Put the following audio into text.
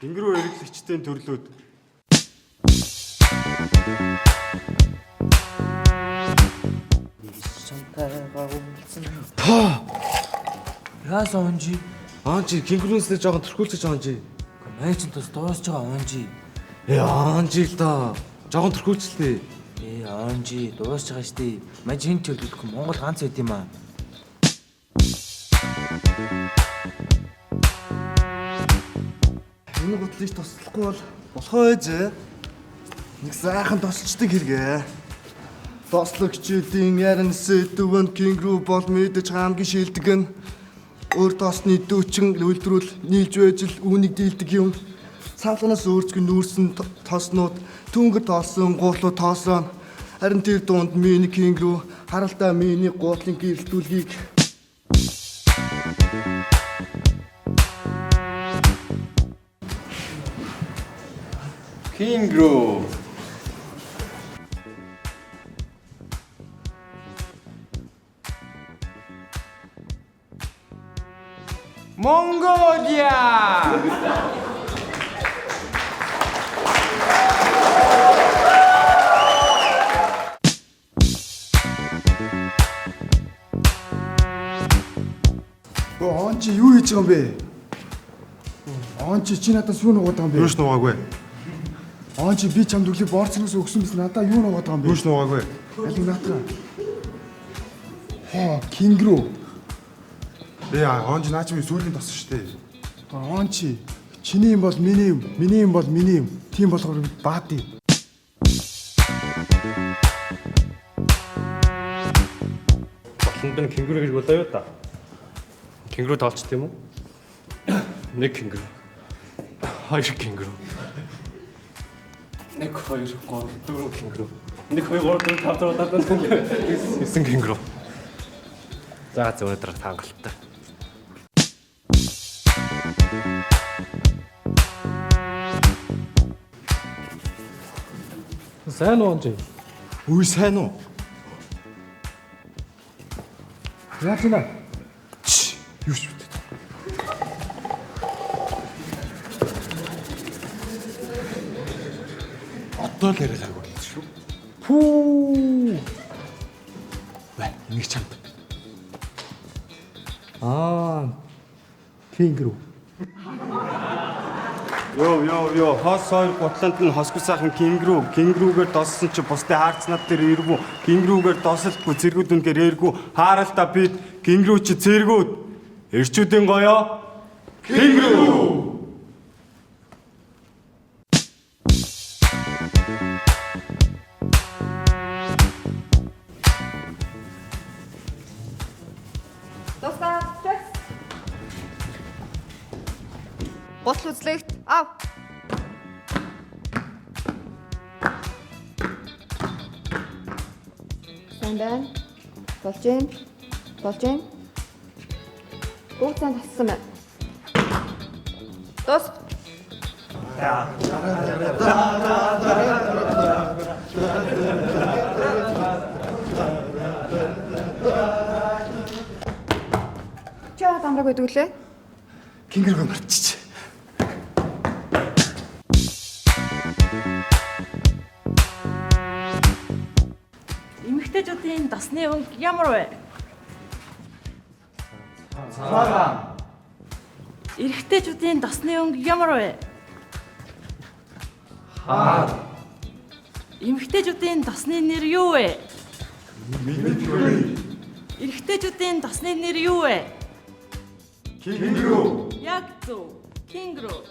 Кенгуру эргэлэгчдийн төрлүүд. Яасан онжи? Анжи кенгурунсээ жоохон төрхүүлж байгаа анжи. Мэн ч тус дуусч байгаа онжи. Анжи л да. Жоохон төрхүүлжлээ. Онжи дуусч байгаа штий. Мэн хэн ч төлөвлөхгүй Монгол ганц байд юм аа. Энэ готлыг тослохгүй бол болохоо ээж. Нэг сайхан тосчдаг хэрэгэ. Тослогчдын яран сэдвэн кенгуру бол мэдэж хамгийн шилдэг нь өөр тоосны дүүчин үйлдвэрүүл нийлж байж л үүнийг дийлдэг юм. Савланаас өөрчлөг нүүрсэн тоснууд түнгэр тоосон гуурлуу тоосон. Харин тэр дунд миний кенгуру харалтаа миний гуурлын гэрэлтүүлгийг Кенгуру. Mongolia! Онч юу хийж байгаа юм бэ? Онч чи надаас юу нугаад байгаа юм бэ? Юуш нугаагүй. Онч би чамд өглөө борцноос өгсөн биз надаа юу нугаад байгаа юм бэ? Юуш нугаагүй. Алин наатаа. Кенгуру. Онж наач минь сүүлийн тос штэ. Онч чиний юм бол миний юм, миний юм бол миний юм. Тийм болохоор баадий. Батланд нь кенгуру гэж болоо юу та? Кенгуру тоолчт юм уу? Нэг кенгуру. Хоёр кенгуру. Нэг хоёр гол дөрөв кенгуру. Нэг хоёр гол дөрөв тав дөрөв эсэн кенгуру. За өнөөдөр хангалттай. Сайн уу онжи? үгүй сайн уу? Яаж ийна? Юу ч үгүй. Одоо л яриалаагүй гэж шүү. Пүү. Энийг чамд. Кенгуру. Йоо, хос хоёр Батланд нь хосгүй сайхан кенгуру. Кенгуругээр доссон чи бусдын хаарцнаад дээр иргүү. Кенгуругээр досолтгүй цэргүүд үнээр иргүү. Хааралтаа бид кенгуру чи цэргүүд. Эрчүүдийн гоёо. Кенгуру. Гутал үзлэгт ав. Сайн байна. Болж байна. Бүгд сайн тассан байна. Тус. Чаа дамраг байдаг лээ. Кенгуруу марччих. Эмэгтэйчүүдийн дасны өнгө ямар вэ? Цагаан. Эрэгтэйчүүдийн дасны өнгө ямар вэ? Хаа. Эмэгтэйчүүдийн дасны нэр юу вэ? Эрэгтэйчүүдийн дасны нэр юу вэ? Кенгуру. Яг зөв. Кенгуру.